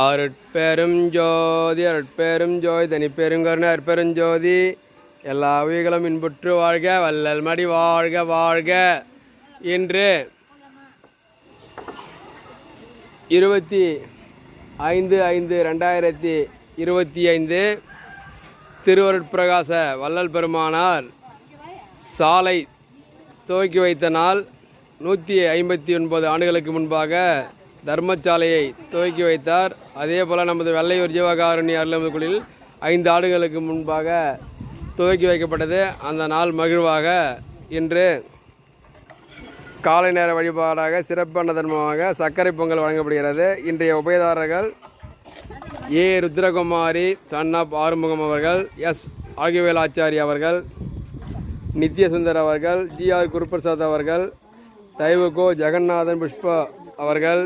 அருட்பெரும் ஜோதி அருட்பெரும் ஜோதி தனிப்பெருங்கருணை அற்பெருஞ்சோதி எல்லா உயிர்களும் இன்புற்று வாழ்க வள்ளல் மடி வாழ்க வாழ்க. இன்று 25/5/2025 திருவருட்பிரகாச வள்ளல் பெருமானார் சாலை துவக்கி வைத்த நாள். 159 ஆண்டுகளுக்கு முன்பாக தர்மசாலையை துவக்கி வைத்தார். அதே போல் நமது வெள்ளையூர் ஜீவகாருண்ய அருள்மிகுடில் 5 ஆண்டுகளுக்கு முன்பாக துவக்கி வைக்கப்பட்டது. அந்த நாள் மகிழ்வாக இன்று காலை நேர வழிபாடாக சிறப்பு அன்னதர்மமாக சர்க்கரை பொங்கல் வழங்கப்படுகிறது. இன்றைய உபயதாரர்கள் ஏ ருத்ரகுமாரி சன்னாப் ஆறுமுகம் அவர்கள், எஸ் ஆகியவேல் ஆச்சாரி அவர்கள், நித்யசுந்தர் அவர்கள், ஜிஆர் குருபிரசாத் அவர்கள், தைவுகோ ஜெகநாதன் புஷ்பா அவர்கள்,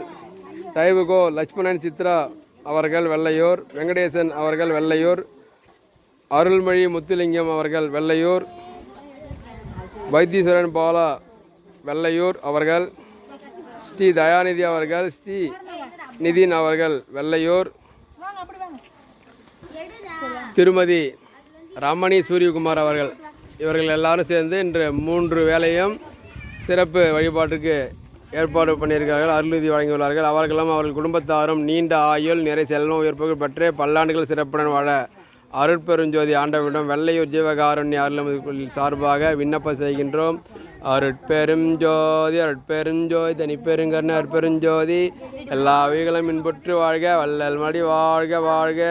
தைவுகோ லட்சுமணன் சித்ரா அவர்கள் வெள்ளையூர், வெங்கடேசன் அவர்கள் வெள்ளையூர், அருள்மொழி முத்துலிங்கம் அவர்கள் வெள்ளையூர், வைத்தீஸ்வரன் பாலா வெள்ளையூர் அவர்கள், ஸ்ரீ தயாநிதி அவர்கள், ஸ்ரீ நிதின் அவர்கள் வெள்ளையூர், திருமதி ரமணி சூரியகுமார் அவர்கள், இவர்கள் எல்லாரும் சேர்ந்து இன்று 3 வேளையும் சிறப்பு வழிபாட்டுக்கு ஏற்பாடு பண்ணியிருக்கிறார்கள். அருள்நிதி வழங்கியுள்ளார்கள். அவர்களும் அவர்கள் குடும்பத்தாரும் நீண்ட ஆயுள் நிறை செல்வம் உயர்ப்புகள் பெற்று பல்லாண்டுகள் சிறப்புடன் வாழ அருட்பெருஞ்சோதி ஆண்டவரிடம் வெள்ளையூர் ஜீவகாருண்ய அருள்மிகு சார்பாக விண்ணப்பம் செய்கின்றோம். அருட்பெருஞ்சோதி அருட்பெருஞ்சோதி தனிப்பெருங்கருணை அற்பெருஞ்சோதி எல்லா உயிர்களும் இன்புற்று வாழ்க வள்ளல் மடி வாழ்க வாழ்க.